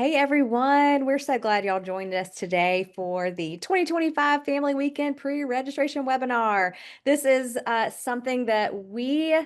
Hey everyone, we're so glad y'all joined us today for the 2025 Family Weekend pre-registration webinar. This is something that we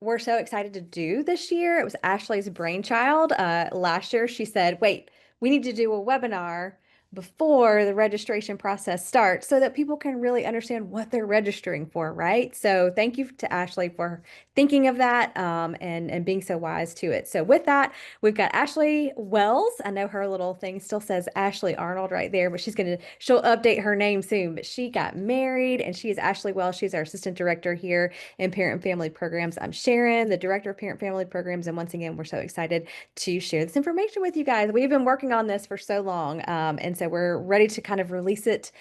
were so excited to do this year. It was Ashley's brainchild. Last year she said, wait, we need to do a webinar before the registration process starts so that people can really understand what they're registering for, right? So thank you to Ashley for thinking of that and being so wise to it. So with that, we've got Ashley Wells. I know her little thing still says Ashley Arnold right there, but she'll update her name soon. But she got married and she is Ashley Wells. She's our assistant director here in Parent and Family Programs. I'm Sharon, the director of Parent and Family Programs. And once again, we're so excited to share this information with you guys. We've been working on this for so long. And so we're ready to kind of release it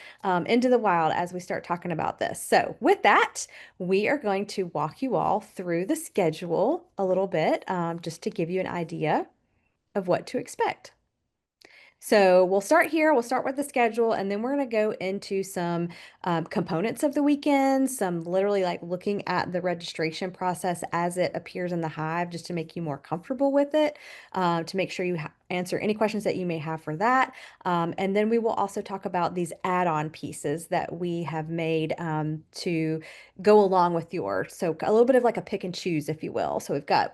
into the wild as we start talking about this. So with that, we are going to walk you all through the schedule a little bit, just to give you an idea of what to expect. So we'll start here. We'll start with the schedule, and then we're going to go into some components of the weekend, some literally like looking at the registration process as it appears in the Hive, just to make you more comfortable with it, to make sure you answer any questions that you may have for that. And then we will also talk about these add-on pieces that we have made to go along with yours. So a little bit of like a pick and choose, if you will. So we've got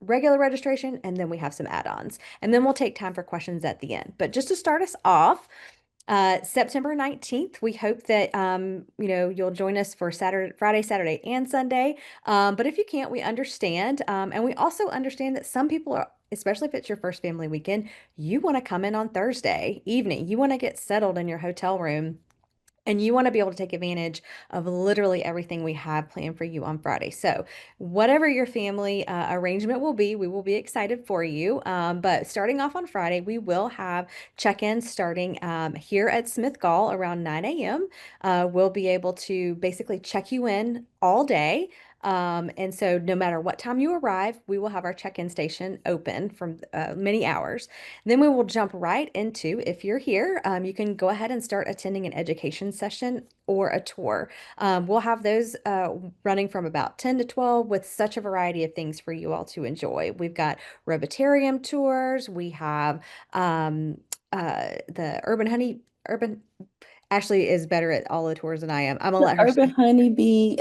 regular registration, and then we have some add-ons. And then we'll take time for questions at the end. But just to start us off, September 19th, we hope that you'll join us for Friday, Saturday, and Sunday. But if you can't, we understand. And we also understand that some people are, especially if it's your first family weekend, you want to come in on Thursday evening. You want to get settled in your hotel room. And you want to be able to take advantage of literally everything we have planned for you on Friday. So, whatever your family arrangement will be, we will be excited for you. But starting off on Friday, we will have check-ins starting here at Smith Gall around 9 a.m. We'll be able to basically check you in all day. And so, no matter what time you arrive, we will have our check-in station open from many hours. Then we will jump right into, if you're here, you can go ahead and start attending an education session or a tour. We'll have those running from about 10 to 12 with such a variety of things for you all to enjoy. We've got Robotarium tours. We have the Urban. Ashley is better at all the tours than I am. I'm gonna The let her urban speak. honeybee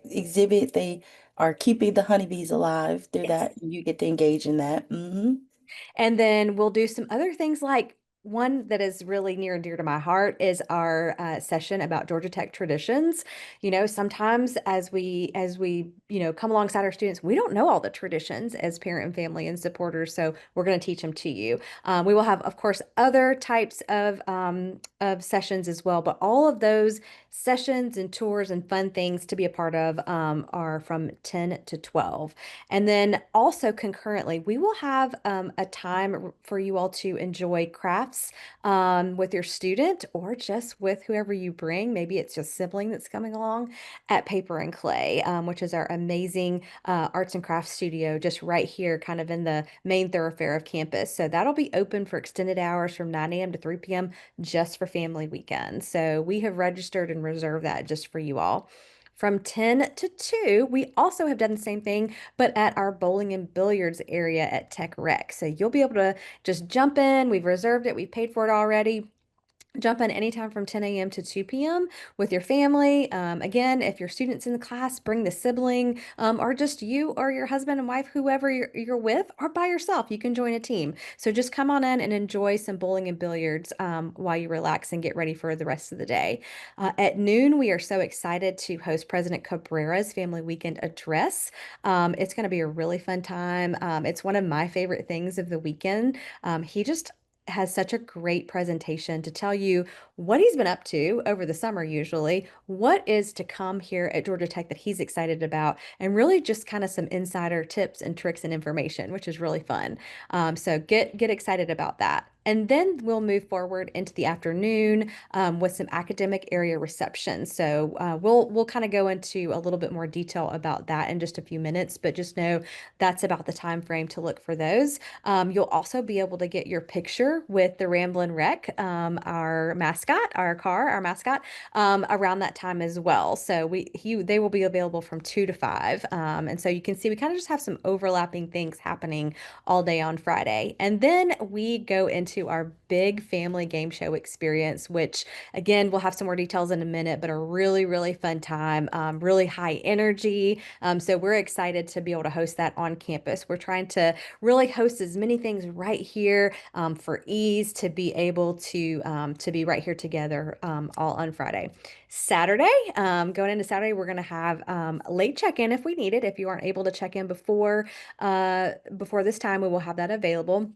exhibit, they are keeping the honeybees alive through Yes. that. You get to engage in that. And then we'll do some other things like one that is really near and dear to my heart is our session about Georgia Tech traditions. Sometimes as we come alongside our students, we don't know all the traditions as parent and family and supporters. So we're going to teach them to you. We will have, of course, other types of sessions as well, but all of those sessions and tours and fun things to be a part of are from 10 to 12. And then also concurrently, we will have a time for you all to enjoy crafts with your student or just with whoever you bring. Maybe it's your sibling that's coming along at Paper and Clay, which is our amazing arts and crafts studio just right here, kind of in the main thoroughfare of campus. So that'll be open for extended hours from 9 a.m. to 3 p.m. just for family weekends. So we have registered and reserved that just for you all. From 10 to 2, we also have done the same thing, but at our bowling and billiards area at Tech Rec. So you'll be able to just jump in. We've reserved it, we've paid for it already. Jump in anytime from 10 a.m. to 2 p.m. with your family. Again, if your student's in the class, bring the sibling, or just you or your husband and wife, whoever you're with, or by yourself. You can join a team. So just come on in and enjoy some bowling and billiards while you relax and get ready for the rest of the day. At noon, we are so excited to host President Cabrera's Family Weekend Address. It's going to be a really fun time. It's one of my favorite things of the weekend. He just has such a great presentation to tell you what he's been up to over the summer, usually, what is to come here at Georgia Tech that he's excited about, and really just kind of some insider tips and tricks and information, which is really fun. So get excited about that. And then we'll move forward into the afternoon with some academic area reception. So we'll kind of go into a little bit more detail about that in just a few minutes, but just know that's about the time frame to look for those. You'll also be able to get your picture with the Ramblin' Wreck, our mascot, our mascot, around that time as well. So they will be available from 2 to 5, and so you can see we kind of just have some overlapping things happening all day on Friday, and then we go into into our big family game show experience, which again, we'll have some more details in a minute, but a really, really fun time, really high energy. So we're excited to be able to host that on campus. We're trying to really host as many things right here for ease to be able to be right here together all on Friday. Saturday, going into Saturday, we're going to have late check-in if we need it. If you aren't able to check in before this time, we will have that available.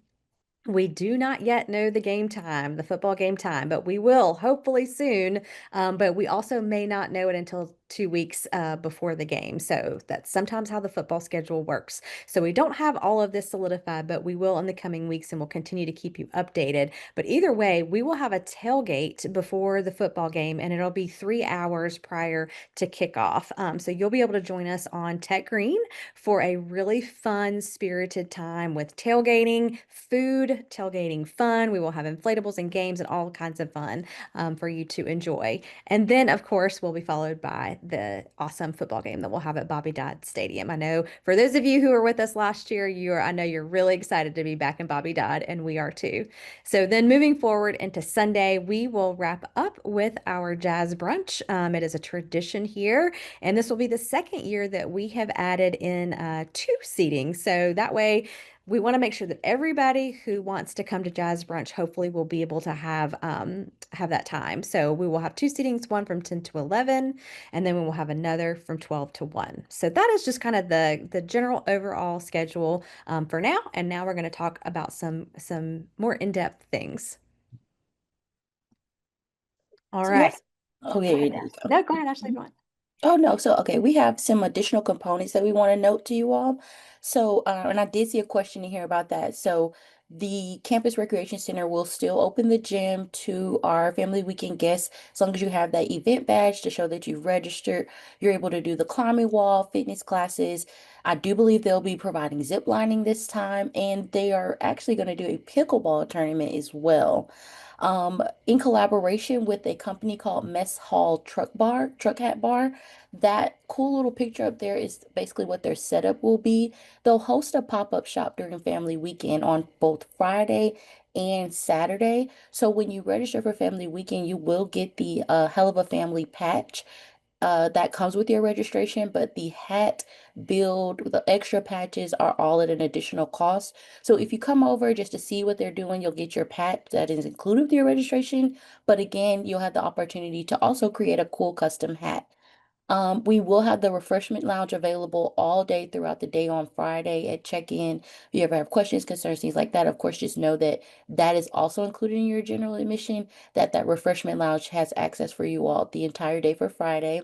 We do not yet know the game time, the football game time, but we will hopefully soon. But we also may not know it until 2 weeks before the game. So that's sometimes how the football schedule works. So we don't have all of this solidified, but we will in the coming weeks and we'll continue to keep you updated. But either way, we will have a tailgate before the football game and it'll be 3 hours prior to kickoff. So you'll be able to join us on Tech Green for a really fun, spirited time with tailgating, food, tailgating fun. We will have inflatables and games and all kinds of fun for you to enjoy. And then, of course, we'll be followed by the awesome football game that we'll have at Bobby Dodd Stadium. I know for those of you who were with us last year, I know you're really excited to be back in Bobby Dodd, and we are too. So then moving forward into Sunday, we will wrap up with our jazz brunch. It is a tradition here, and this will be the second year that we have added in two seating. So that way, we want to make sure that everybody who wants to come to Jazz Brunch hopefully will be able to have that time. So we will have two seatings, one from 10 to 11, and then we will have another from 12 to 1. So that is just kind of the general overall schedule for now. And now we're going to talk about some more in-depth things. All So we have, right. oh Go yeah, ahead. there you go. No, go ahead, Ashley. Go on. Oh no, so okay, we have some additional components that we want to note to you all. So, and I did see a question in here about that. So, the campus recreation center will still open the gym to our family weekend guests as long as you have that event badge to show that you've registered. You're able to do the climbing wall, fitness classes. I do believe they'll be providing zip lining this time, and they are actually going to do a pickleball tournament as well. In collaboration with a company called Mess Hall Truck Hat Bar. That cool little picture up there is basically what their setup will be. They'll host a pop-up shop during family weekend on both Friday and Saturday. So when you register for family weekend, you will get the Hell of a Family patch that comes with your registration, but the hat build, the extra patches are all at an additional cost. So if you come over just to see what they're doing, you'll get your patch that is included with your registration. But again, you'll have the opportunity to also create a cool custom hat. We will have the refreshment lounge available all day throughout the day on Friday at check-in. If you ever have questions, concerns, things like that, of course, just know that that is also included in your general admission, that refreshment lounge has access for you all the entire day for Friday.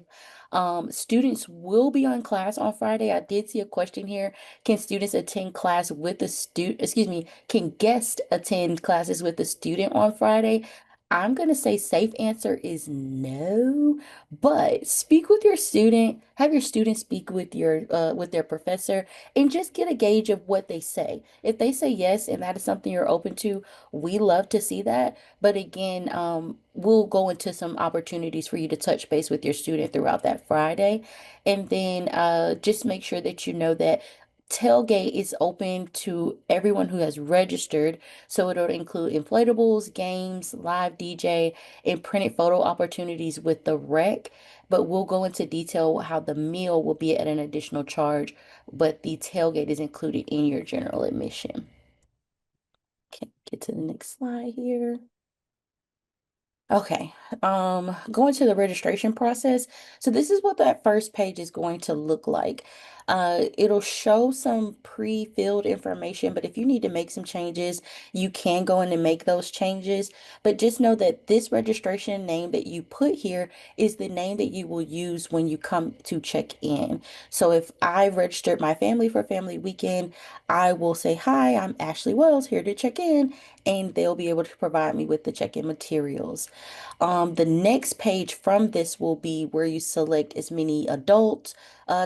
Students will be on class on Friday. I did see a question here. Can students attend class with a student, excuse me, can guests attend classes with a student on Friday? I'm going to say safe answer is no. But speak with your student, have your student speak with their professor and just get a gauge of what they say. If they say yes and that is something you're open to, we love to see that. But again, we'll go into some opportunities for you to touch base with your student throughout that Friday. And then just make sure that you know that Tailgate is open to everyone who has registered. So it'll include inflatables, games, live DJ, and printed photo opportunities with the rec. But we'll go into detail how the meal will be at an additional charge, but the tailgate is included in your general admission. Okay, get to the next slide here. Okay, going to the registration process. So this is what that first page is going to look like. It'll show some pre-filled information, but if you need to make some changes, you can go in and make those changes. But just know that this registration name that you put here is the name that you will use when you come to check in. So if I registered my family for family weekend, I will say, "Hi, I'm Ashley Wells here to check in," and they'll be able to provide me with the check-in materials. The next page from this will be where you select as many adult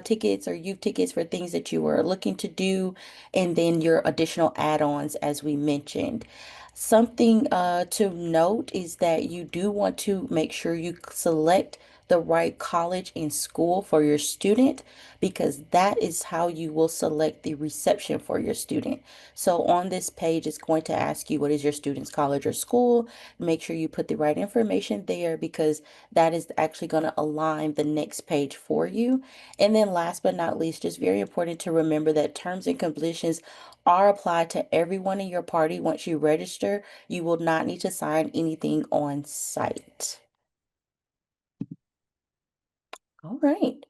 tickets or youth tickets for things that you are looking to do, and then your additional add-ons as we mentioned. Something to note is that you do want to make sure you select the right college and school for your student, because that is how you will select the reception for your student. So on this page, it's going to ask you what is your student's college or school. Make sure you put the right information there because that is actually going to align the next page for you. And then last but not least, just very important to remember that terms and conditions are applied to everyone in your party. Once you register, you will not need to sign anything on site. All right.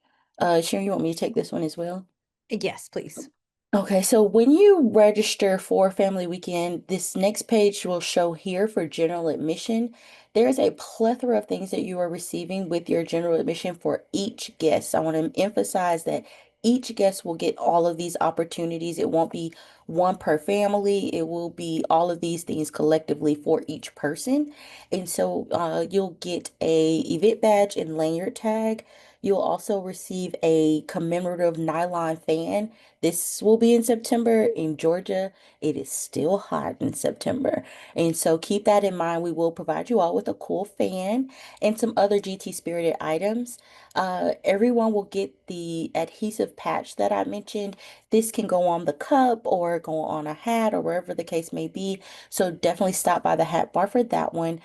Sharon, you want me to take this one as well? Yes, please. Okay, so when you register for Family Weekend, this next page will show here for general admission. There's a plethora of things that you are receiving with your general admission for each guest. I want to emphasize that each guest will get all of these opportunities. It won't be one per family. It will be all of these things collectively for each person. And so you'll get a event badge and lanyard tag. You'll also receive a commemorative nylon fan. This will be in September in Georgia. It is still hot in September. And so keep that in mind. We will provide you all with a cool fan and some other GT spirited items. Everyone will get the adhesive patch that I mentioned. This can go on the cup or go on a hat or wherever the case may be. So definitely stop by the hat bar for that one.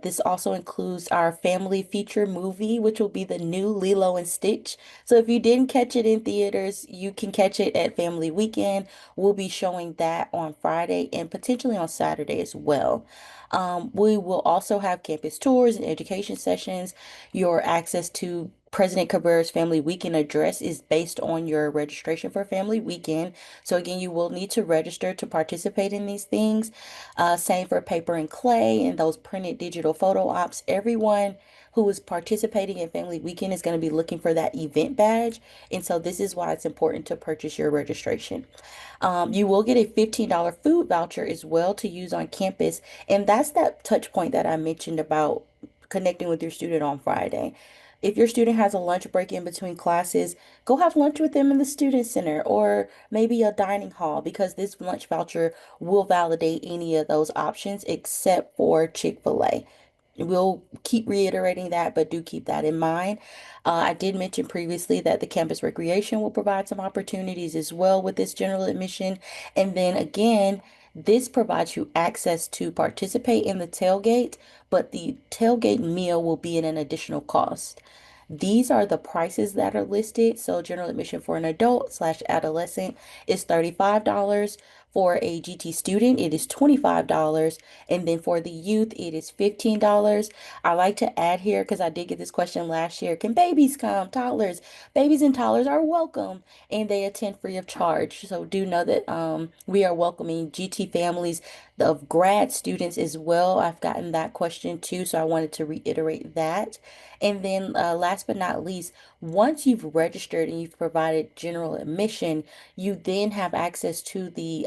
This also includes our family feature movie, which will be the new Lilo and Stitch. So if you didn't catch it in theaters, you can catch it at Family Weekend. We'll be showing that on Friday and potentially on Saturday as well. We will also have campus tours and education sessions. Your access to President Cabrera's Family Weekend address is based on your registration for Family Weekend. So again, you will need to register to participate in these things. Same for paper and clay and those printed digital photo ops. Everyone who is participating in Family Weekend is going to be looking for that event badge. And so this is why it's important to purchase your registration. You will get a $15 food voucher as well to use on campus. And that's that touch point that I mentioned about connecting with your student on Friday. If your student has a lunch break in between classes, go have lunch with them in the student center or maybe a dining hall because this lunch voucher will validate any of those options except for Chick-fil-A. We'll keep reiterating that, but do keep that in mind. I did mention previously that the campus recreation will provide some opportunities as well with this general admission. And then again, this provides you access to participate in the tailgate, but the tailgate meal will be at an additional cost. These are the prices that are listed. So general admission for an adult slash adolescent is $35. For a GT student, it is $25. And then for the youth, it is $15. I like to add here because I did get this question last year. Can babies come? Toddlers? Babies and toddlers are welcome and they attend free of charge. So do know that we are welcoming GT families of grad students as well. I've gotten that question too, so I wanted to reiterate that. And then last but not least, once you've registered and you've provided general admission, you then have access to the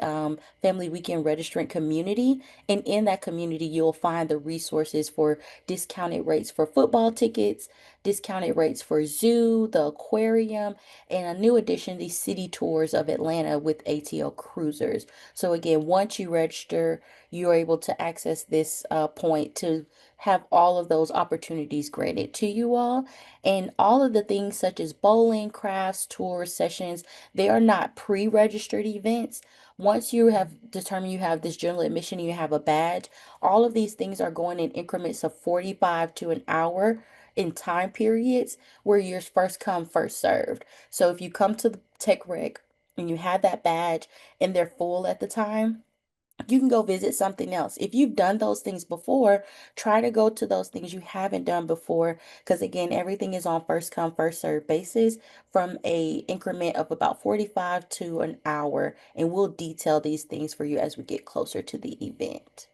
Family Weekend registrant community. And in that community, you'll find the resources for discounted rates for football tickets, discounted rates for zoo, the aquarium, and a new addition, the city tours of Atlanta with ATL cruisers. So again, once you register, you're able to access this point to have all of those opportunities granted to you all. And all of the things such as bowling, crafts, tours, sessions, they are not pre-registered events. Once you have determined you have this general admission and you have a badge, all of these things are going in increments of 45 to an hour in time periods where you're first come, first served. So if you come to the tech rec and you have that badge and they're full at the time, you can go visit something else. If you've done those things before, try to go to those things you haven't done before. Because again, everything is on first come, first serve basis from a increment of about 45 to an hour. And we'll detail these things for you as we get closer to the event.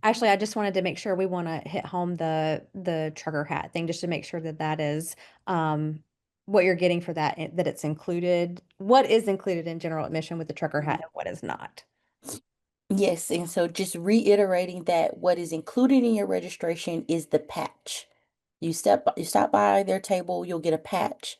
Actually, I just wanted to make sure we want to hit home the trucker hat thing just to make sure that that is um what you're getting for that that it's included. What is included in general admission with the trucker hat and what is not. Yes, and so just reiterating that what is included in your registration is the patch. You stop by their table, you'll get a patch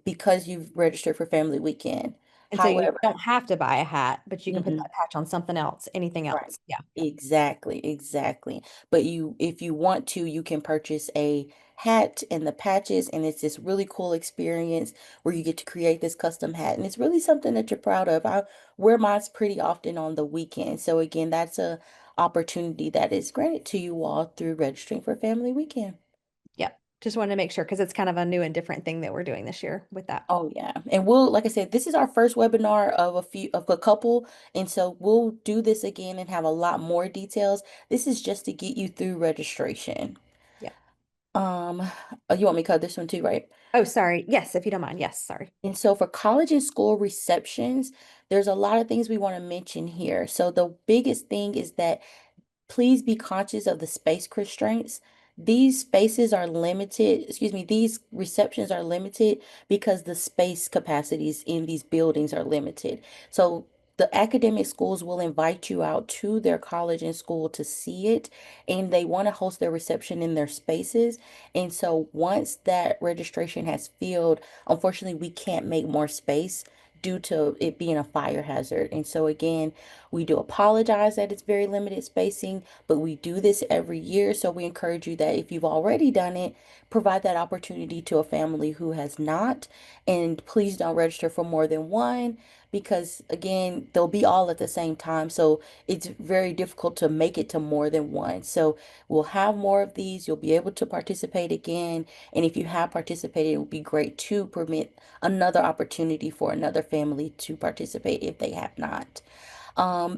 because you've registered for Family Weekend. And so you However, don't have to buy a hat, but you can put mhm. that patch on something else, anything Right. else. Yeah. Exactly, exactly. But if you want to, you can purchase a hat and the patches, and it's this really cool experience where you get to create this custom hat, and it's really something that you're proud of. I wear mine pretty often on the weekend. So again, that's a opportunity that is granted to you all through registering for Family Weekend. Yeah. Just wanted to make sure because it's kind of a new and different thing that we're doing this year with that. Oh yeah. And we'll, like I said, this is our first webinar of a couple. And so we'll do this again and have a lot more details. This is just to get you through registration. Yeah. You want me to cut this one too, right? Oh, sorry. Yes, if you don't mind. Yes, sorry. And so for college and school receptions, there's a lot of things we want to mention here. So the biggest thing is that please be conscious of the space constraints. These spaces are limited, excuse me, these receptions are limited because the space capacities in these buildings are limited. So the academic schools will invite you out to their college and school to see it, and they want to host their reception in their spaces. And so once that registration has filled, unfortunately, we can't make more space due to it being a fire hazard. And so again, we do apologize that it's very limited spacing, but we do this every year. So we encourage you that if you've already done it, provide that opportunity to a family who has not. And please don't register for more than one because, again, they'll be all at the same time. So it's very difficult to make it to more than one. So we'll have more of these. You'll be able to participate again. And if you have participated, it would be great to permit another opportunity for another family to participate if they have not.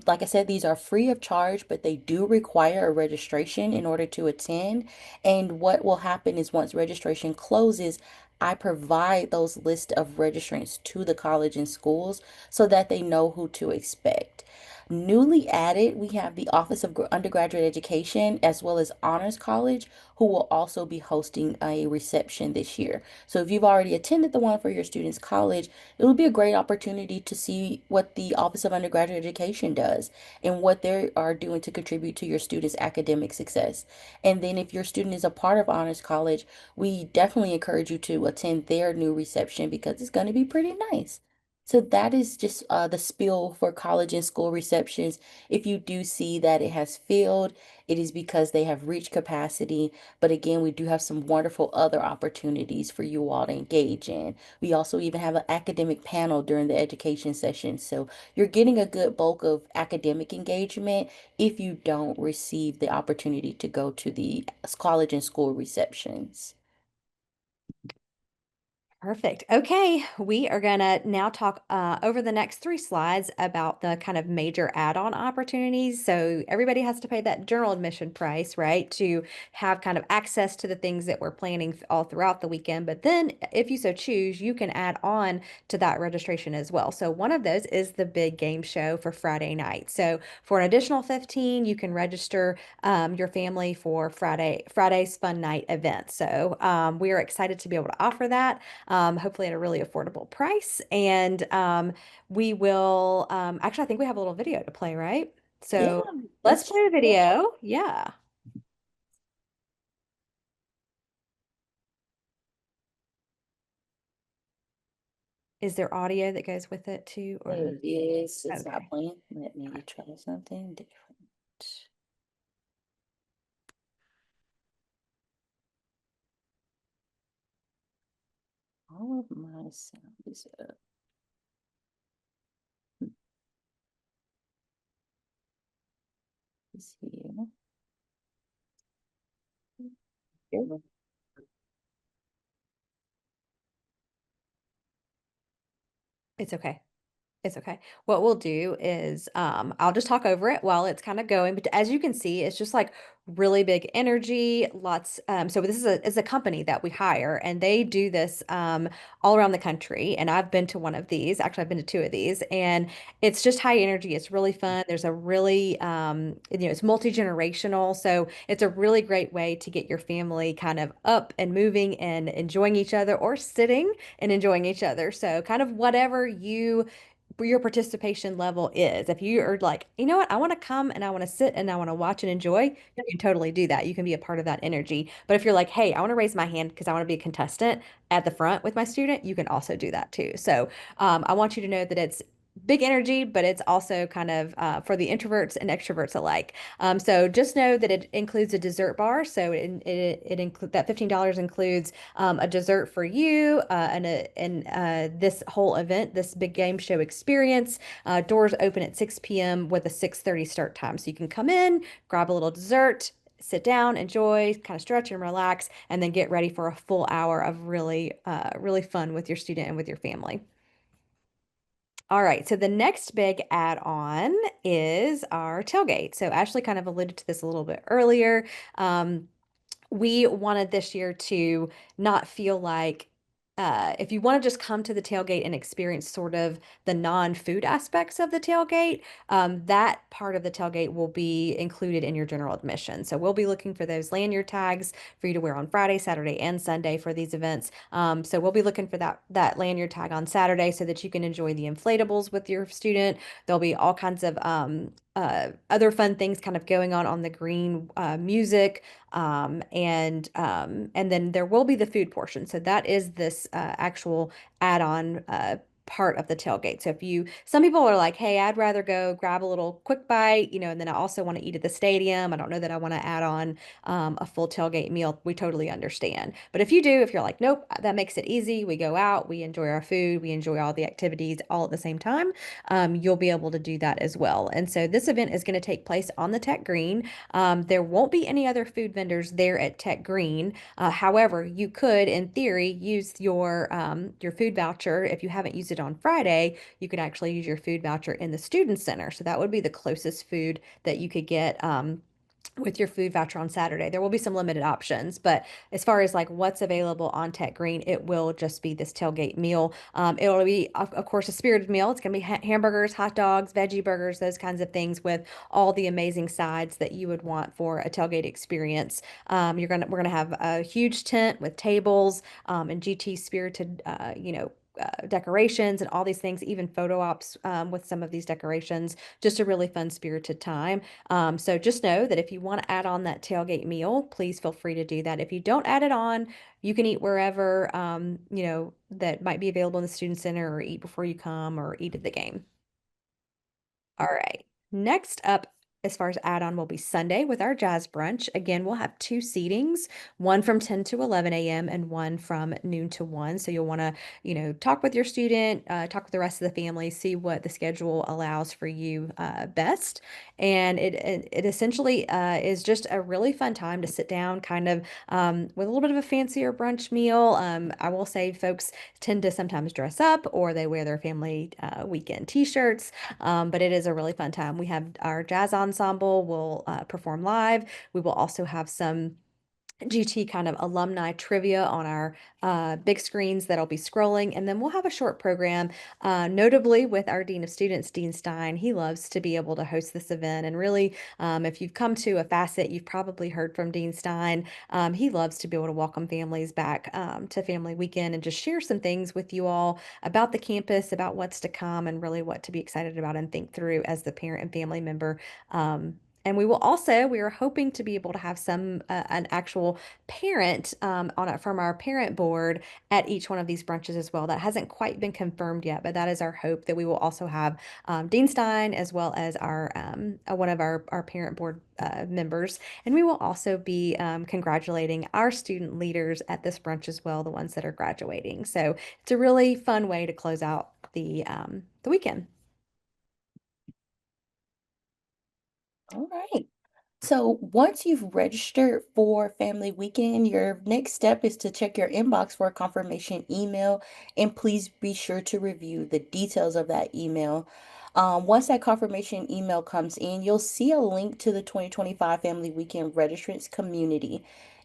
Like I said, these are free of charge, but they do require a registration in order to attend. And what will happen is once registration closes, I provide those list of registrants to the college and schools so that they know who to expect. Newly added, we have the Office of Undergraduate Education as well as Honors College, who will also be hosting a reception this year. So if you've already attended the one for your students' college, it will be a great opportunity to see what the Office of Undergraduate Education does and what they are doing to contribute to your students' academic success. And then if your student is a part of Honors College, we definitely encourage you to attend their new reception because it's going to be pretty nice. So that is just the spiel for college and school receptions. If you do see that it has filled, it is because they have reached capacity. But again, we do have some wonderful other opportunities for you all to engage in. We also even have an academic panel during the education session. So you're getting a good bulk of academic engagement if you don't receive the opportunity to go to the college and school receptions. Perfect. Okay, we are gonna now talk over the next three slides about the kind of major add-on opportunities. So everybody has to pay that general admission price, right, to have kind of access to the things that we're planning all throughout the weekend. But then, if you so choose, you can add on to that registration as well. So one of those is the big game show for Friday night. So for an additional 15, you can register your family for Friday's fun night event. So we are excited to be able to offer that hopefully at a really affordable price. And we will, actually, I think we have a little video to play, right? Yeah, So let's let's check play the it out. video. Yeah. Is there audio that goes with it too? Or There it is. It's not okay. playing. Let me Okay. try something different. All of my sound is up. Is here. Here. It's okay. It's okay. What we'll do is I'll just talk over it while it's kind of going. But as you can see, it's just like really big energy, lots. So this is a company that we hire and they do this all around the country. And I've been to one of these. Actually, I've been to two of these, and it's just high energy. It's really fun. There's a really it's multi-generational. So it's a really great way to get your family kind of up and moving and enjoying each other or sitting and enjoying each other. So kind of whatever you your participation level is. If you are like, you know what, I want to come and I want to sit and I want to watch and enjoy, you can totally do that. You can be a part of that energy. But if you're like, hey, I want to raise my hand because I want to be a contestant at the front with my student, you can also do that too. So I want you to know that it's big energy, but it's also kind of for the introverts and extroverts alike. So just know that it includes a dessert bar. So it include that $15 includes a dessert for you and this whole event, this big game show experience. Doors open at 6 p.m. with a 6:30 start time. So you can come in, grab a little dessert, sit down, enjoy, kind of stretch and relax, and then get ready for a full hour of really fun with your student and with your family. All right, so the next big add-on is our tailgate. So Ashley kind of alluded to this a little bit earlier. Um, we wanted this year to not feel like if you want to just come to the tailgate and experience sort of the non-food aspects of the tailgate, that part of the tailgate will be included in your general admission. So we'll be looking for those lanyard tags for you to wear on Friday, Saturday, and Sunday for these events. So we'll be looking for that lanyard tag on Saturday so that you can enjoy the inflatables with your student. There'll be all kinds of other fun things kind of going on the green, music, and then there will be the food portion. So that is this actual add-on part of the tailgate. So if you, some people are like, hey, I'd rather go grab a little quick bite, and then I also want to eat at the stadium. I don't know that I want to add on a full tailgate meal. We totally understand. But if you do, if you're like, nope, that makes it easy. We go out, we enjoy our food, we enjoy all the activities all at the same time. You'll be able to do that as well. And so this event is going to take place on the Tech Green. There won't be any other food vendors there at Tech Green. However, you could, in theory, use your food voucher. If you haven't used it on Friday, you could actually use your food voucher in the Student Center. So that would be the closest food that you could get. With your food voucher on Saturday. There will be some limited options, but as far as like what's available on Tech Green, it will just be this tailgate meal. It'll be, of course, a spirited meal. It's going to be hamburgers, hot dogs, veggie burgers, those kinds of things with all the amazing sides that you would want for a tailgate experience. We're gonna have a huge tent with tables and GT spirited, decorations and all these things, even photo ops with some of these decorations. Just a really fun, spirited time. So just know that if you want to add on that tailgate meal, please feel free to do that. If you don't add it on, you can eat wherever, that might be available in the student center or eat before you come or eat at the game. All right. Next up, as far as add-on, will be Sunday with our jazz brunch. Again, we'll have two seatings, one from 10 to 11 a.m. and one from noon to 1. So you'll want to, talk with your student, talk with the rest of the family, see what the schedule allows for you best. And it essentially is just a really fun time to sit down kind of with a little bit of a fancier brunch meal. I will say folks tend to sometimes dress up or they wear their family weekend t-shirts. But it is a really fun time. We have our jazz ensemble will perform live. We will also have some GT kind of alumni trivia on our big screens that'll be scrolling. And then we'll have a short program, notably with our Dean of Students, Dean Stein. He loves to be able to host this event. And really, if you've come to a facet, you've probably heard from Dean Stein. He loves to be able to welcome families back to Family Weekend and just share some things with you all about the campus, about what's to come, and really what to be excited about and think through as the parent and family member. And we are hoping to be able to have an actual parent from our parent board at each one of these brunches as well. That hasn't quite been confirmed yet, but that is our hope that we will also have Dean Stein as well as one of our parent board members. And we will also be congratulating our student leaders at this brunch as well, the ones that are graduating. So it's a really fun way to close out the weekend. All right. So once you've registered for Family Weekend, your next step is to check your inbox for a confirmation email, and please be sure to review the details of that email. Once that confirmation email comes in, you'll see a link to the 2025 Family Weekend registrants community.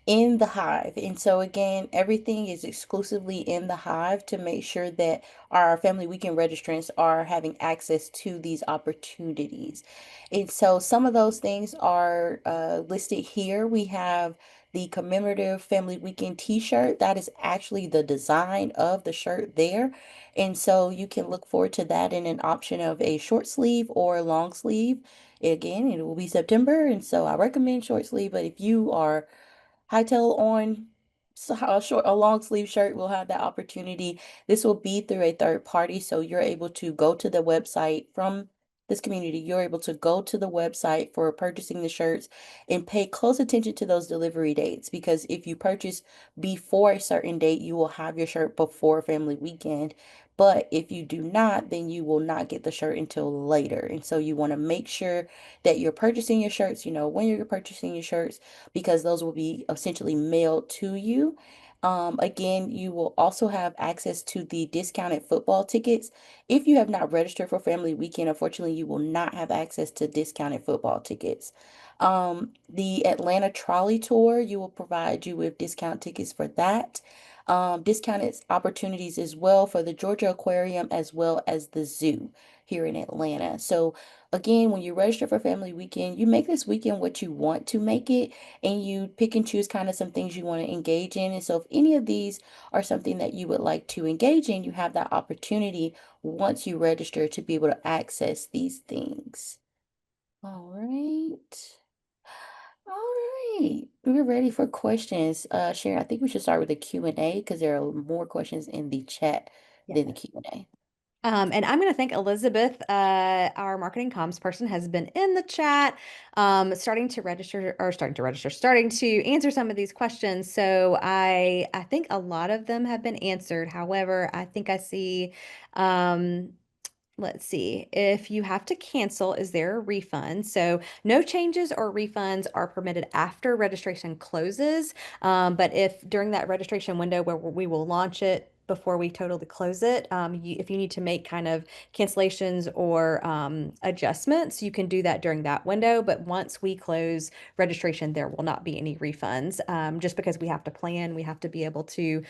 in the hive. And so again, everything is exclusively in the hive to make sure that our family weekend registrants are having access to these opportunities. And so some of those things are listed here. We have the commemorative family weekend t-shirt. That is actually the design of the shirt there. And so you can look forward to that in an option of a short sleeve or a long sleeve. Again, it will be September, and so I recommend short sleeve, but if you are hightail on a long sleeve shirt will have that opportunity. This will be through a third party, so you're able to go to the website from this community. You're able to go to the website for purchasing the shirts and pay close attention to those delivery dates because if you purchase before a certain date, you will have your shirt before family weekend. But if you do not, then you will not get the shirt until later. And so you want to make sure that you're purchasing your shirts, you know, when you're purchasing your shirts, because those will be essentially mailed to you. Again, you will also have access to the discounted football tickets. If you have not registered for Family Weekend, unfortunately, you will not have access to discounted football tickets. The Atlanta Trolley Tour, you will provide you with discount tickets for that. Discounted opportunities as well for the Georgia Aquarium as well as the zoo here in Atlanta. So again, when you register for Family Weekend, you make this weekend what you want to make it, and you pick and choose kind of some things you want to engage in. And so, if any of these are something that you would like to engage in, you have that opportunity once you register to be able to access these things. All right. All right. We're ready for questions. Sharon, I think we should start with the Q&A because there are more questions in the chat Yeah. than the Q&A. And I'm going to thank Elizabeth, our marketing comms person, has been in the chat, starting to answer some of these questions. So I think a lot of them have been answered. However, I think I see, um, let's see, if you have to cancel, is there a refund? So no changes or refunds are permitted after registration closes. But if during that registration window where we will launch it before we totally close it, if you need to make kind of cancellations or adjustments, you can do that during that window. But once we close registration, there will not be any refunds, just because we have to plan, we have to be able to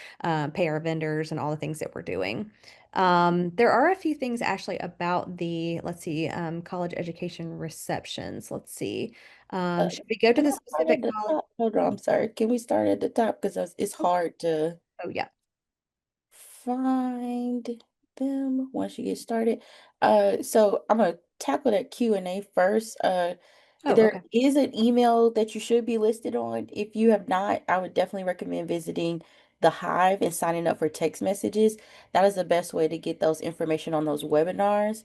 pay our vendors and all the things that we're doing. There are a few things actually about the, let's see, college education receptions. Let's see. Should we go to Can the I start at specific the college? top? Hold on, I'm sorry. Can we start at the top? Because it's hard to Oh, yeah. find them once you get started. So I'm gonna tackle that Q&A first. Oh, There okay. is an email that you should be listed on. If you have not, I would definitely recommend visiting the Hive and signing up for text messages. That is the best way to get those information on those webinars.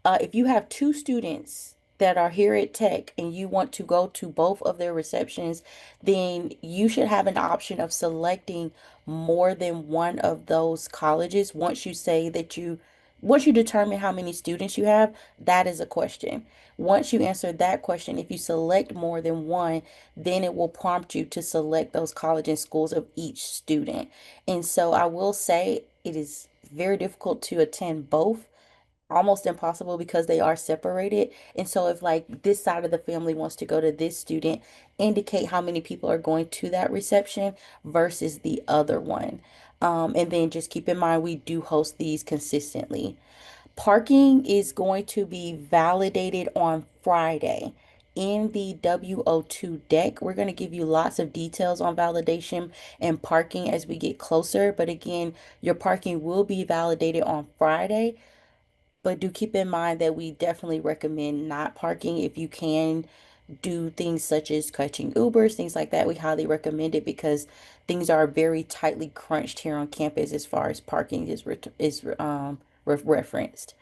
If you have two students that are here at Tech and you want to go to both of their receptions, then you should have an option of selecting more than one of those colleges once you determine how many students you have, that is a question. Once you answer that question, if you select more than one, then it will prompt you to select those college and schools of each student. And so I will say it is very difficult to attend both, almost impossible because they are separated. And so if like this side of the family wants to go to this student, indicate how many people are going to that reception versus the other one. And then just keep in mind we do host these consistently. Parking is going to be validated on Friday. In the W02 deck, we're going to give you lots of details on validation and parking as we get closer. But again, your parking will be validated on Friday. But do keep in mind that we definitely recommend not parking if you can do things such as catching Ubers, things like that. We highly recommend it because things are very tightly crunched here on campus as far as parking is referenced.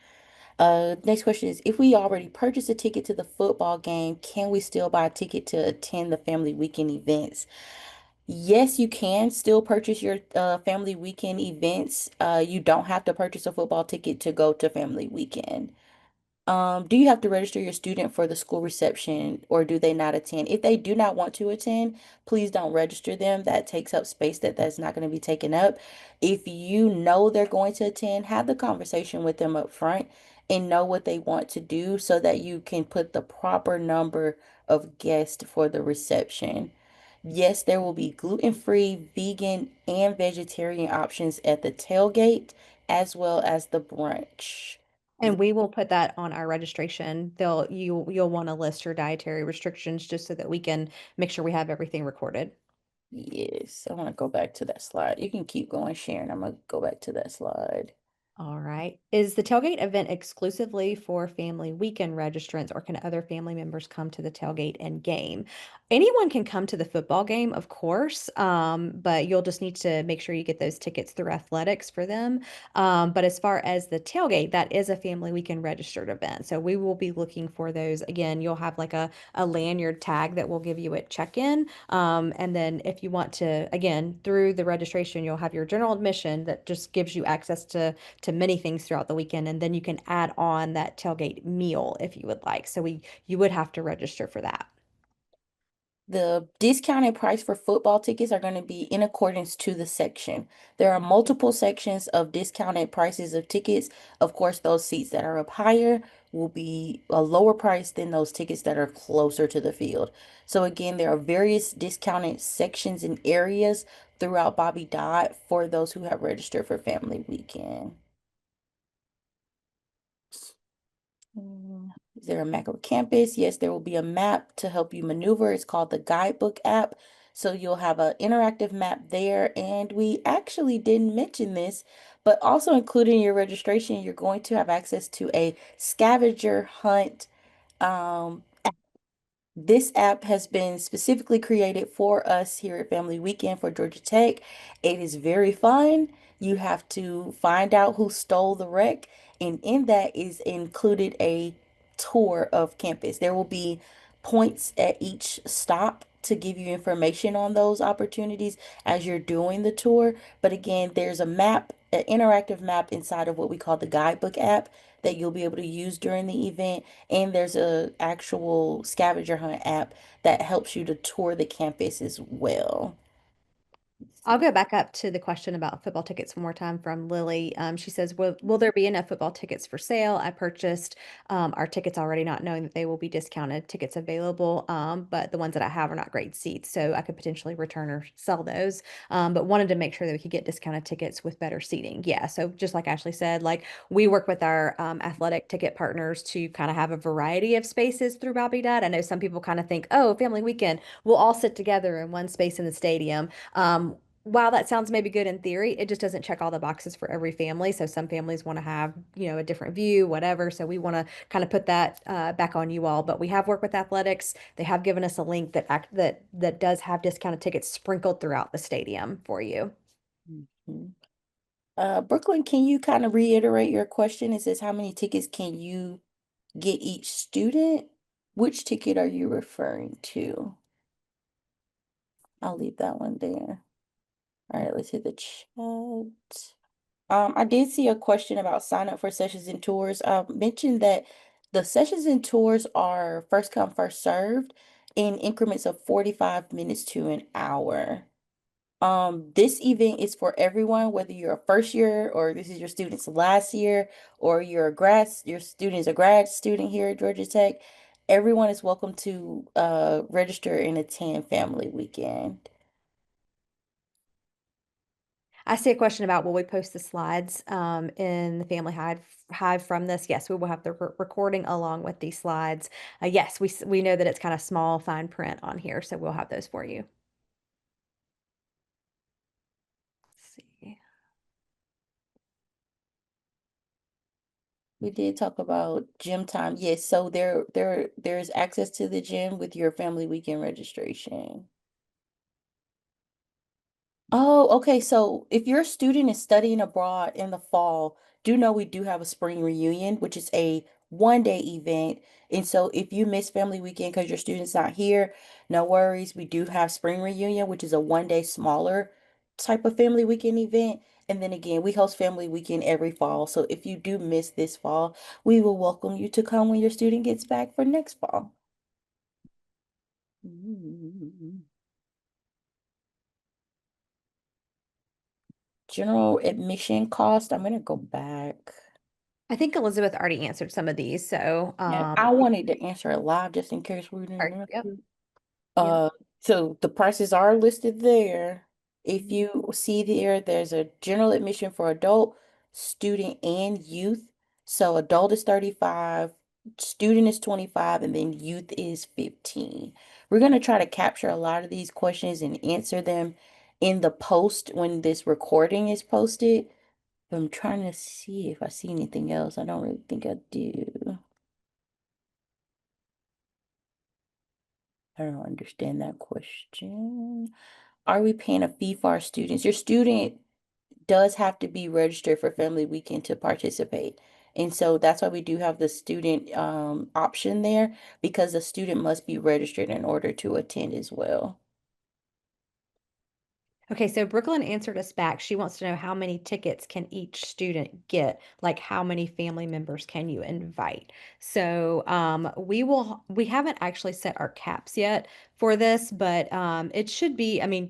Next question is, if we already purchased a ticket to the football game, can we still buy a ticket to attend the family weekend events? Yes, you can still purchase your family weekend events. You don't have to purchase a football ticket to go to family weekend. Do you have to register your student for the school reception or do they not attend? If they do not want to attend, please don't register them. That takes up space that's not going to be taken up. If you know they're going to attend, have the conversation with them up front and know what they want to do so that you can put the proper number of guests for the reception. Yes, there will be gluten-free, vegan, and vegetarian options at the tailgate as well as the brunch. And we will put that on our registration. You'll want to list your dietary restrictions just so that we can make sure we have everything recorded. Yes, I want to go back to that slide. You can keep going, Sharon. I'm gonna go back to that slide. All right. Is the tailgate event exclusively for family weekend registrants, or can other family members come to the tailgate and game? Anyone can come to the football game, of course, but you'll just need to make sure you get those tickets through athletics for them. But as far as the tailgate, that is a family weekend registered event. So we will be looking for those. Again, you'll have like a lanyard tag that will give you at check-in. And then if you want to, again, through the registration, you'll have your general admission that just gives you access to many things throughout the weekend, and then you can add on that tailgate meal if you would like. So we you would have to register for that. The discounted price for football tickets are going to be in accordance to the section. There are multiple sections of discounted prices of tickets. Of course, those seats that are up higher will be a lower price than those tickets that are closer to the field. So again, there are various discounted sections and areas throughout Bobby Dodd for those who have registered for Family Weekend. Is there a map of campus? Yes, there will be a map to help you maneuver. It's called the Guidebook app. So you'll have an interactive map there. And we actually didn't mention this, but also included in your registration, you're going to have access to a scavenger hunt um, this app has been specifically created for us here at Family Weekend for Georgia Tech. It is very fun. You have to find out who stole the wreck, and in that is included a tour of campus. There will be points at each stop to give you information on those opportunities as you're doing the tour. But again, there's a map, an interactive map inside of what we call the Guidebook app that you'll be able to use during the event. And there's a actual scavenger hunt app that helps you to tour the campus as well. Let's I'll see. go back up to the question about football tickets one more time from Lily. She says, will there be enough football tickets for sale? I purchased our tickets already, not knowing that they will be discounted tickets available, but the ones that I have are not great seats, so I could potentially return or sell those. But wanted to make sure that we could get discounted tickets with better seating. Yeah, so just like Ashley said, like we work with our athletic ticket partners to kind of have a variety of spaces through Bobby Dad. I know some people kind of think, oh, family weekend, we'll all sit together in one space in the stadium. While that sounds maybe good in theory, it just doesn't check all the boxes for every family. So some families want to have, a different view, whatever. So we want to kind of put that back on you all. But we have worked with athletics. They have given us a link that does have discounted tickets sprinkled throughout the stadium for you. Mhm. Brooklyn, can you kind of reiterate your question? It says, how many tickets can you get each student? Which ticket are you referring to? I'll leave that one there. All right, let's hit the chat. I did see a question about sign up for sessions and tours. Mentioned that the sessions and tours are first come, first served in increments of 45 minutes to an hour. This event is for everyone, whether you're a first year or this is your student's last year, or your student is a grad student here at Georgia Tech. Everyone is welcome to register and attend Family Weekend. I see a question about will we post the slides in the Family Hive from this? Yes, we will have the recording along with these slides. Yes, we know that it's kind of small, fine print on here, so we'll have those for you. Let's see. We did talk about gym time. Yes, so there's access to the gym with your Family Weekend registration. Oh, okay. So if your student is studying abroad in the fall, do know we do have a spring reunion, which is a 1 day event. And so if you miss Family Weekend because your student's not here, no worries. We do have spring reunion, which is a 1 day smaller type of Family Weekend event. And then again, we host Family Weekend every fall. So if you do miss this fall, we will welcome you to come when your student gets back for next fall. General admission cost, I'm gonna go back. I think Elizabeth already answered some of these, so Yeah, I wanted to answer it live just in case we didn't yep, answer. yep. Uh, So the prices are listed there. If you see there, there's a general admission for adult, student, and youth. So adult is 35, student is 25, and then youth is 15. We're going to try to capture a lot of these questions and answer them in the post when this recording is posted. I'm trying to see if I see anything else. I don't really think I do. I don't understand that question. Are we paying a fee for our students? Your student does have to be registered for Family Weekend to participate. And so that's why we do have the student option there because the student must be registered in order to attend as well. Okay, so Brooklyn answered us back. She wants to know how many tickets can each student get? Like how many family members can you invite? So we haven't actually set our caps yet for this, but it should be, I mean,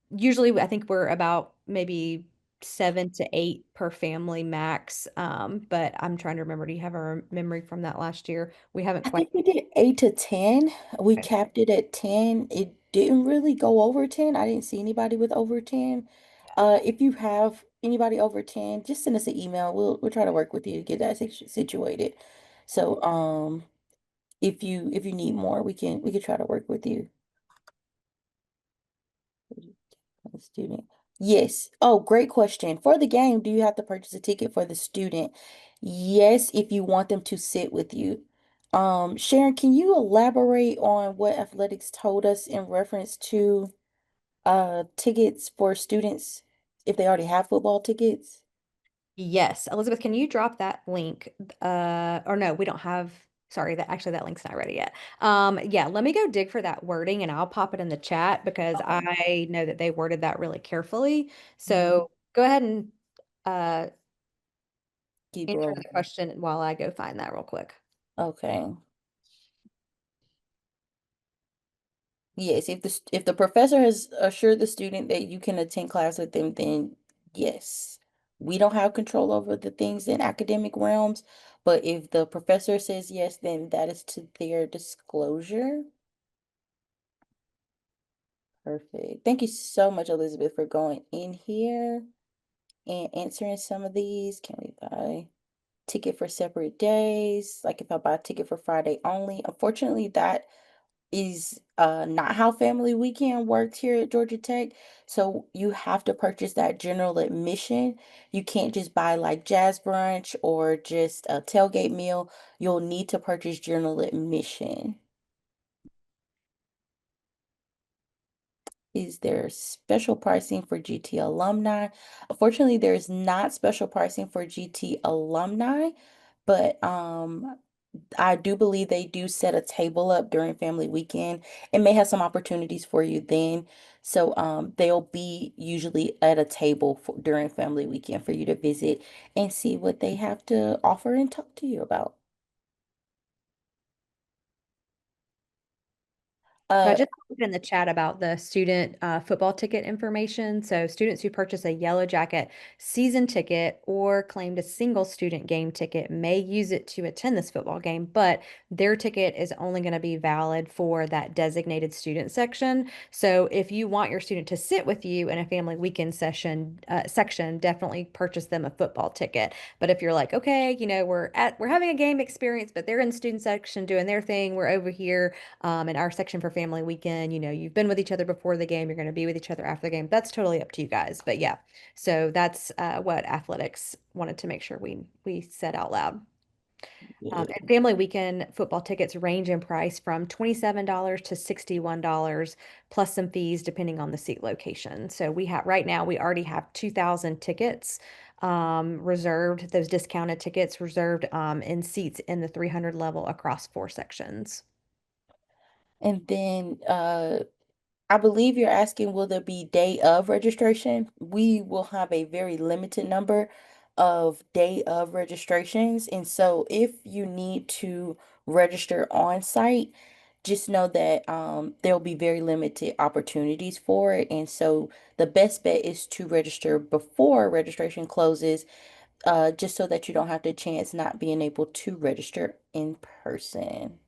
usually I think we're about maybe 7 to 8 per family max. But I'm trying to remember. Do you have a memory from that last year? We haven't I quite. think we did 8 to 10. We capped it at 10. It didn't really go over 10. I didn't see anybody with over 10. If you have anybody over 10, just send us an email. We'll try to work with you to get that situated. So if you need more, we can try to work with you. Student. Yes. Oh, great question. For the game, do you have to purchase a ticket for the student? Yes, if you want them to sit with you. Sharon, can you elaborate on what athletics told us in reference to tickets for students if they already have football tickets? Yes. Elizabeth, can you drop that link? Or no, we don't have, sorry, that actually that link's not ready yet. Yeah, let me go dig for that wording and I'll pop it in the chat because Okay. I know that they worded that really carefully. Mhm. So go ahead and uh Keep answer the rolling. question while I go find that real quick. Okay. Yes, if the professor has assured the student that you can attend class with them, then yes. We don't have control over the things in academic realms, but if the professor says yes, then that is to their disclosure. Perfect. Thank you so much, Elizabeth, for going in here and answering some of these. Can we buy ticket for separate days? Like if I buy a ticket for Friday only, unfortunately, that is not how Family Weekend works here at Georgia Tech. So you have to purchase that general admission. You can't just buy like jazz brunch or just a tailgate meal. You'll need to purchase general admission. Is there special pricing for GT alumni? Unfortunately, there's not special pricing for GT alumni, but I do believe they do set a table up during family weekend and may have some opportunities for you then. So they'll be usually at a table during family weekend for you to visit and see what they have to offer and talk to you about. So I Uh, just put in the chat about the student football ticket information. So students who purchase a Yellow Jacket season ticket or claimed a single student game ticket may use it to attend this football game, but their ticket is only going to be valid for that designated student section. So if you want your student to sit with you in a family weekend section, definitely purchase them a football ticket. But if you're like, okay, we're having a game experience, but they're in the student section doing their thing, we're over here in our section for family weekend, you've been with each other before the game, you're going to be with each other after the game. That's totally up to you guys. But yeah, so that's what athletics wanted to make sure we said out loud. yeah. And family weekend football tickets range in price from $27 to $61 plus some fees depending on the seat location. So we have right now we already have 2,000 tickets reserved, those discounted tickets reserved in seats in the 300 level across 4 sections. And then I believe you're asking, will there be day of registration? We will have a very limited number of day of registrations. And so if you need to register on site, just know that there'll be very limited opportunities for it. And so the best bet is to register before registration closes, just so that you don't have to chance not being able to register in person.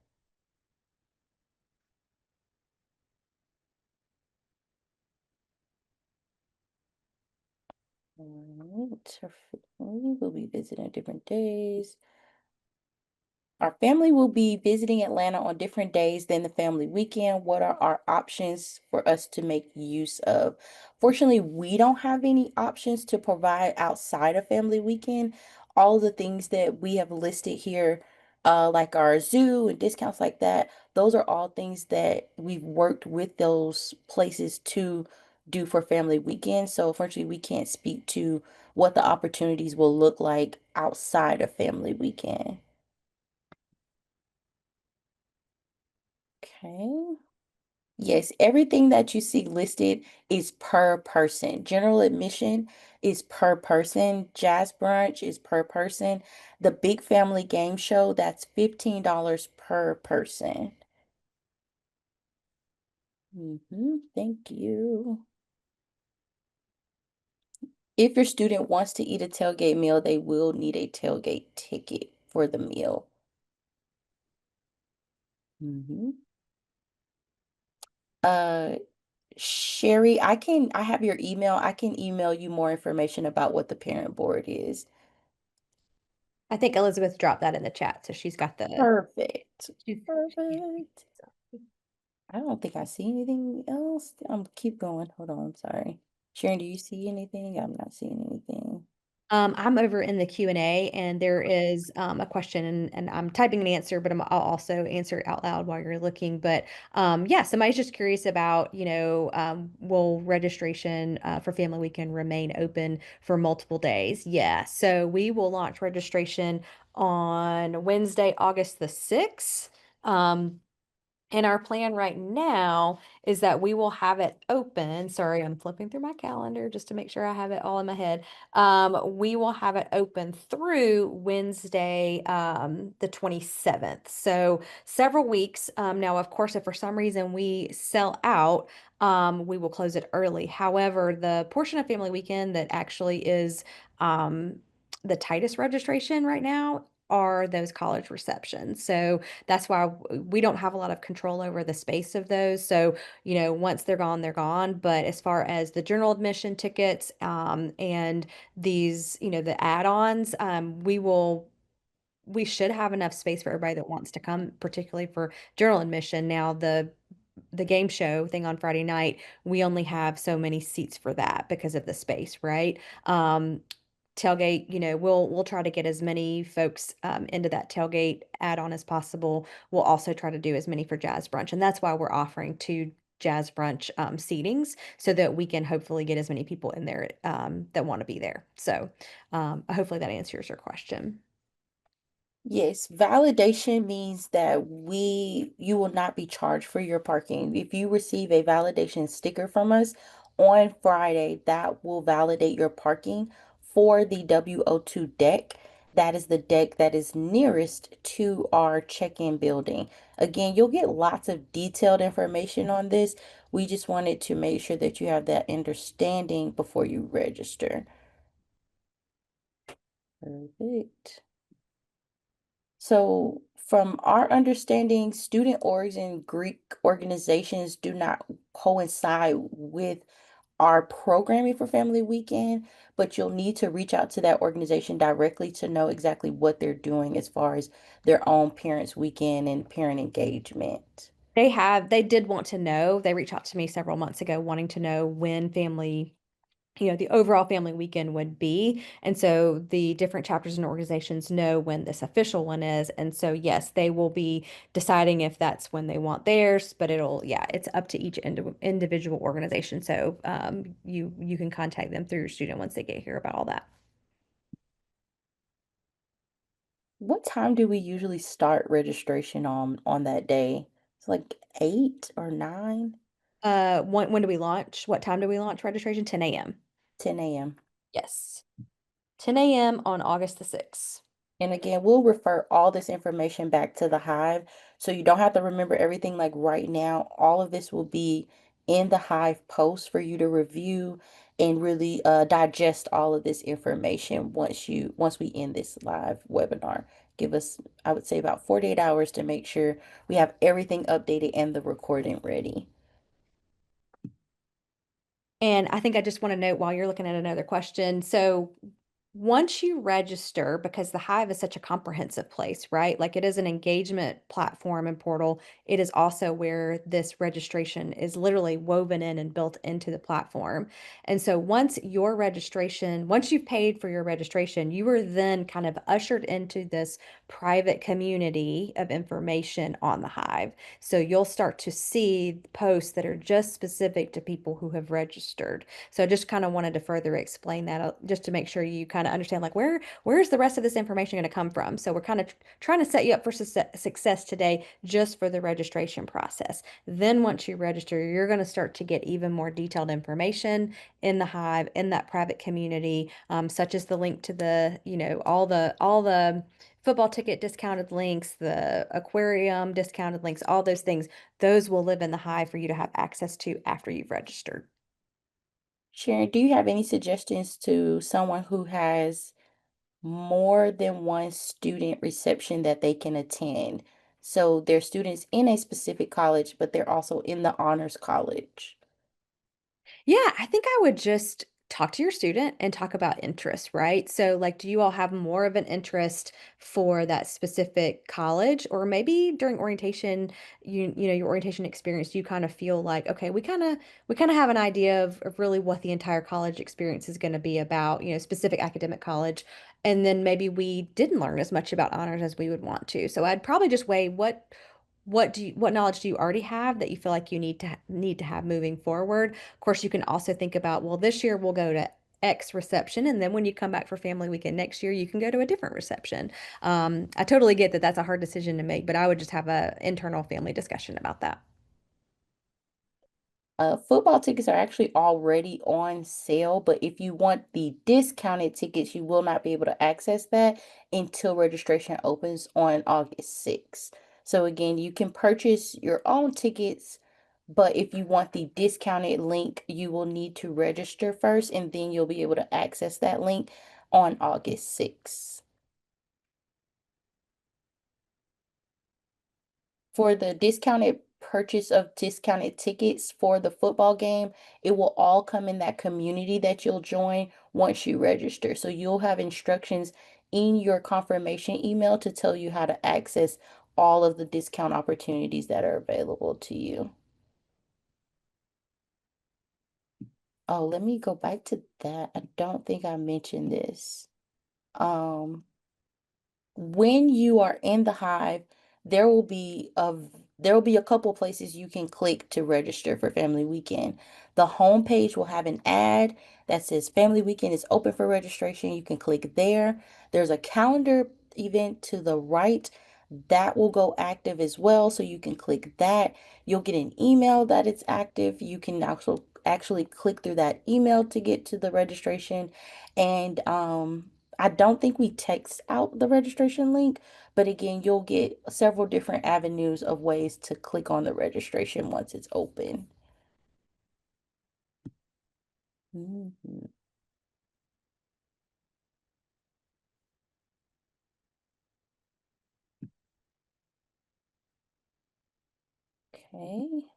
Alright, our family will be visiting different days. Our family will be visiting Atlanta on different days than the family weekend. What are our options for us to make use of? Fortunately, we don't have any options to provide outside of family weekend. All of the things that we have listed here, like our zoo and discounts like that, those are all things that we've worked with those places to do for family weekend. So unfortunately, we can't speak to what the opportunities will look like outside of family weekend. Okay. Yes, everything that you see listed is per person. General admission is per person. Jazz brunch is per person. The big family game show, that's $15 per person. Thank you. If your student wants to eat a tailgate meal, they will need a tailgate ticket for the meal. hmm Uh, Sherry, I have your email. I can email you more information about what the parent board is. I think Elizabeth dropped that in the chat, so she's got Perfect. yeah. Perfect. I don't think I see anything else. Keep going. Hold on. I'm sorry. Sharon, do you see anything? I'm not seeing anything. I'm over in the Q&A and there is a question and I'm typing an answer, but I'll also answer it out loud while you're looking. But yeah, somebody's just curious about, will registration for Family Weekend remain open for multiple days? Yeah, so we will launch registration on Wednesday, August the 6th. Um, and our plan right now is that we will have it open. Sorry, I'm flipping through my calendar just to make sure I have it all in my head. We will have it open through Wednesday, the 27th. So several weeks. Now, of course, if for some reason we sell out, we will close it early. However, the portion of Family Weekend that actually is the tightest registration right now are those college receptions. So that's why we don't have a lot of control over the space of those. So, once they're gone, they're gone. But as far as the general admission tickets, and these, the add-ons, we should have enough space for everybody that wants to come, particularly for general admission. Now, the game show thing on Friday night, we only have so many seats for that because of the space, right? Tailgate, we'll try to get as many folks into that tailgate add-on as possible. We'll also try to do as many for jazz brunch, and that's why we're offering two jazz brunch seatings so that we can hopefully get as many people in there that want to be there. So hopefully that answers your question. Yes, validation means that you will not be charged for your parking. If you receive a validation sticker from us on Friday, that will validate your parking for the WO2 deck. That is the deck that is nearest to our check-in building. Again, you'll get lots of detailed information on this. We just wanted to make sure that you have that understanding before you register. Perfect. So, from our understanding, student orgs and Greek organizations do not coincide with our programming for Family Weekend, but you'll need to reach out to that organization directly to know exactly what they're doing as far as their own Parents Weekend and parent engagement. They did want to know. They reached out to me several months ago wanting to know when the overall family weekend would be. And so the different chapters and organizations know when this official one is. And so, yes, they will be deciding if that's when they want theirs, but yeah, it's up to each individual organization. So you can contact them through your student once they get here about all that. What time do we usually start registration on that day? It's like 8 or 9, When do we launch? What time do we launch registration? 10 a.m. 10 a.m. Yes. 10 a.m. on August the 6th. And again, we'll refer all this information back to the Hive. So you don't have to remember everything like right now. All of this will be in the Hive post for you to review and really digest all of this information once we end this live webinar. Give us, I would say, about 48 hours to make sure we have everything updated and the recording ready. And I think I just want to note while you're looking at another question. So once you register, because the Hive is such a comprehensive place, right? Like it is an engagement platform and portal. It is also where this registration is literally woven in and built into the platform. And so once you've paid for your registration, you are then kind of ushered into this private community of information on the Hive. So you'll start to see posts that are just specific to people who have registered. So I just kind of wanted to further explain that just to make sure you kind of understand like where's the rest of this information going to come from. So we're kind of trying to set you up for success today just for the registration process. Then once you register, you're going to start to get even more detailed information in the Hive, in that private community, such as the link to the, all the football ticket discounted links, the aquarium discounted links, all those things, those will live in the Hive for you to have access to after you've registered. Sharon, do you have any suggestions to someone who has more than one student reception that they can attend? So they're students in a specific college, but they're also in the honors college. Yeah, I think I would just talk to your student and talk about interest, right? So, like, do you all have more of an interest for that specific college, or maybe during orientation, your orientation experience, you kind of feel like, okay, we kind of have an idea of really what the entire college experience is going to be about, specific academic college, and then maybe we didn't learn as much about honors as we would want to. So, I'd probably just weigh what knowledge do you already have that you feel like you need to have moving forward. Of course, you can also think about, well, this year we'll go to X reception, and then when you come back for family weekend next year, you can go to a different reception. I totally get that that's a hard decision to make, but I would just have a internal family discussion about that. Football tickets are actually already on sale, but if you want the discounted tickets, you will not be able to access that until registration opens on August 6th. So again, you can purchase your own tickets, but if you want the discounted link, you will need to register first, and then you'll be able to access that link on August 6th. For the discounted purchase of discounted tickets for the football game, it will all come in that community that you'll join once you register. So you'll have instructions in your confirmation email to tell you how to access all of the discount opportunities that are available to you. Oh, let me go back to that. I don't think I mentioned this. Um, when you are in the Hive, there will be a there will be a couple places you can click to register for Family Weekend. The home page will have an ad that says Family Weekend is open for registration. You can click there. There's a calendar event to the right that will go active as well, so you can click that. You'll get an email that it's active. You can also actually click through that email to get to the registration. And I don't think we text out the registration link, but again, you'll get several different avenues of ways to click on the registration once it's open. Mhm. Okay.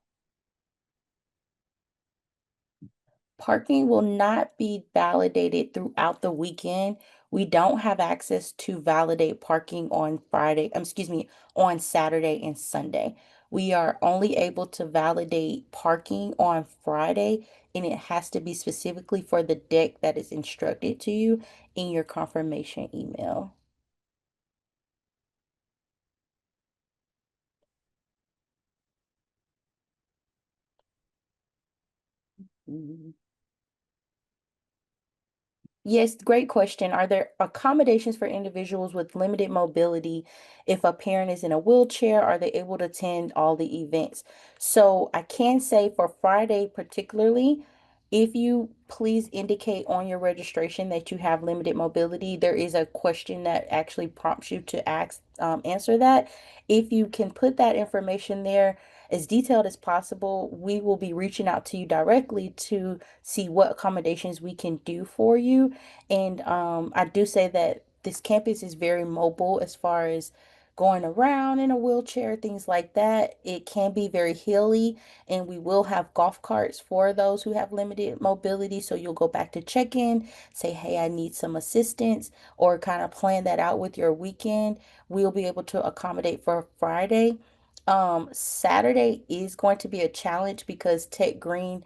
Parking will not be validated throughout the weekend. We don't have access to validate parking on excuse me, on Saturday and Sunday. We are only able to validate parking on Friday, and it has to be specifically for the deck that is instructed to you in your confirmation email. Mhm. Yes, great question. Are there accommodations for individuals with limited mobility? If a parent is in a wheelchair, are they able to attend all the events? So I can say for Friday particularly, if you please indicate on your registration that you have limited mobility, there is a question that actually prompts you to answer that. If you can put that information there as detailed as possible, we will be reaching out to you directly to see what accommodations we can do for you. And I do say that this campus is very mobile as far as going around in a wheelchair, things like that. It can be very hilly, and we will have golf carts for those who have limited mobility. So you'll go back to check in, say, hey, I need some assistance, or kind of plan that out with your weekend. We'll be able to accommodate for Friday. Saturday is going to be a challenge because Tech Green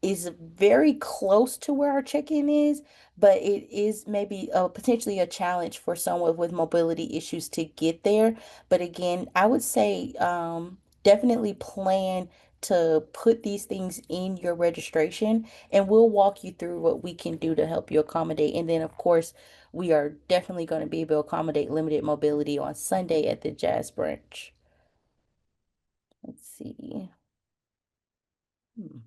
is very close to where our check-in is, but it is maybe potentially a challenge for someone with mobility issues to get there. But again, I would say definitely plan to put these things in your registration, and we'll walk you through what we can do to help you accommodate. And then, of course, we are definitely going to be able to accommodate limited mobility on Sunday at the Jazz Brunch. Let's see. Hmm.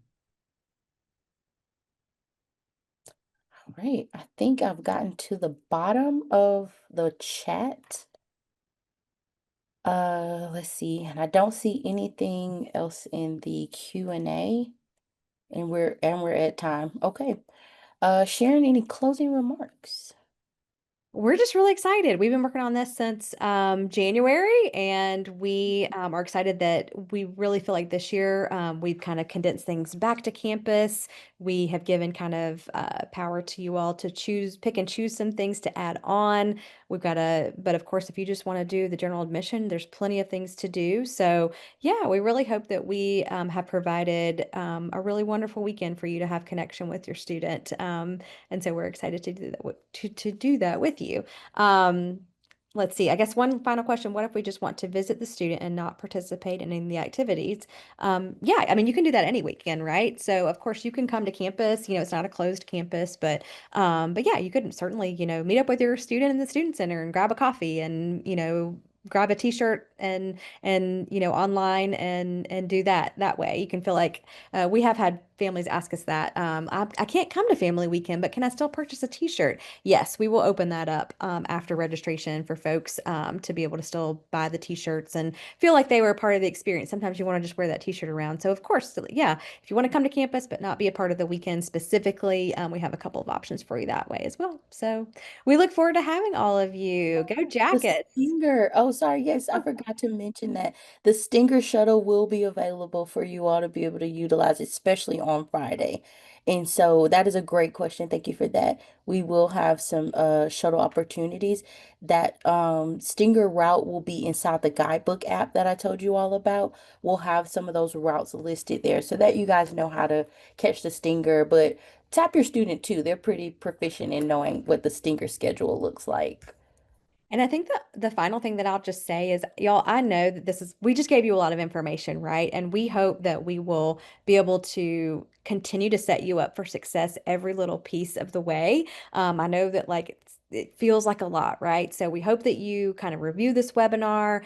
All right, I think I've gotten to the bottom of the chat. Let's see, and I don't see anything else in the Q&A, and we're at time. Okay. Sharon, any closing remarks? We're just really excited. We've been working on this since January, and we are excited that we really feel like this year we've kind of condensed things back to campus. We have given kind of power to you all to choose, pick and choose some things to add on. But of course, if you just want to do the general admission, there's plenty of things to do. So, yeah, we really hope that we have provided a really wonderful weekend for you to have connection with your student. And so we're excited to do that to do that with you. Um, let's see. I guess one final question. What if we just want to visit the student and not participate in any of the activities? Yeah, I mean, you can do that any weekend, right? So of course you can come to campus. It's not a closed campus, but yeah, you could certainly, meet up with your student in the student center and grab a coffee and, grab a t-shirt and online and do that way. You can feel like we have had families ask us that. I can't come to family weekend, but can I still purchase a t-shirt? Yes, we will open that up after registration for folks to be able to still buy the t-shirts and feel like they were a part of the experience. Sometimes you want to just wear that t-shirt around. So of course, yeah, if you want to come to campus but not be a part of the weekend specifically, we have a couple of options for you that way as well. So we look forward to having all of you. Go The Jackets! Stinger. Oh, sorry. Yes, I forgot to mention that the Stinger shuttle will be available for you all to be able to utilize, especially on Friday. And so that is a great question. Thank you for that. We will have some shuttle opportunities. That Stinger route will be inside the guidebook app that I told you all about. We'll have some of those routes listed there so that you guys know how to catch the Stinger. But tap your student too. They're pretty proficient in knowing what the Stinger schedule looks like. And I think the final thing that I'll just say is, y'all, I know that we just gave you a lot of information, right? And we hope that we will be able to continue to set you up for success every little piece of the way. I know that it feels like a lot, right? So we hope that you kind of review this webinar,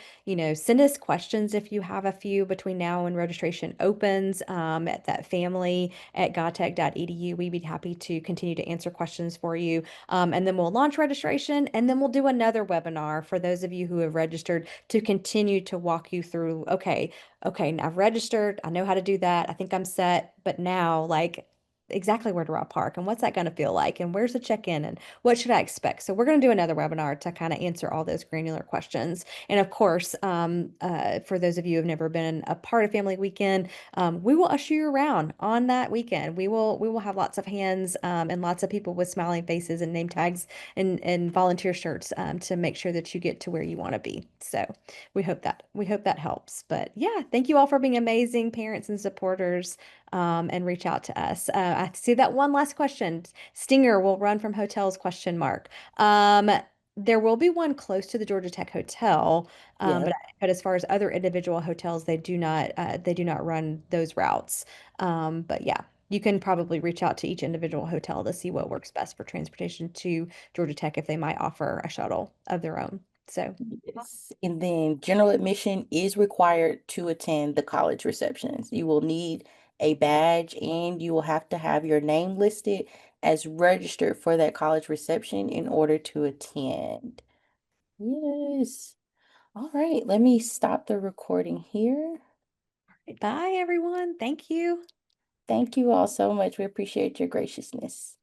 send us questions if you have a few between now and registration opens at that family@godtech.edu. We'd be happy to continue to answer questions for you. And then we'll launch registration, and then we'll do another webinar for those of you who have registered to continue to walk you through, okay, now I've registered, I know how to do that, I think I'm set, but now, like, exactly where do I park and what's that going to feel like and where's the check-in and what should I expect? So we're going to do another webinar to kind of answer all those granular questions. And of course, for those of you who have never been a part of Family Weekend, we will usher you around on that weekend. We will have lots of hands and lots of people with smiling faces and name tags and volunteer shirts to make sure that you get to where you want to be. So we hope that helps. But yeah, thank you all for being amazing parents and supporters. And reach out to us. I see that one last question. Stinger will run from hotels? Question mark. Um, there will be one close to the Georgia Tech Hotel, Yeah. but as far as other individual hotels, they do not run those routes. But yeah, you can probably reach out to each individual hotel to see what works best for transportation to Georgia Tech if they might offer a shuttle of their own. So. Yes. And then general admission is required to attend the college receptions. You will need a badge and you will have to have your name listed as registered for that college reception in order to attend. Yes. All right, let me stop the recording here. Bye, everyone. Thank you. Thank you all so much. We appreciate your graciousness.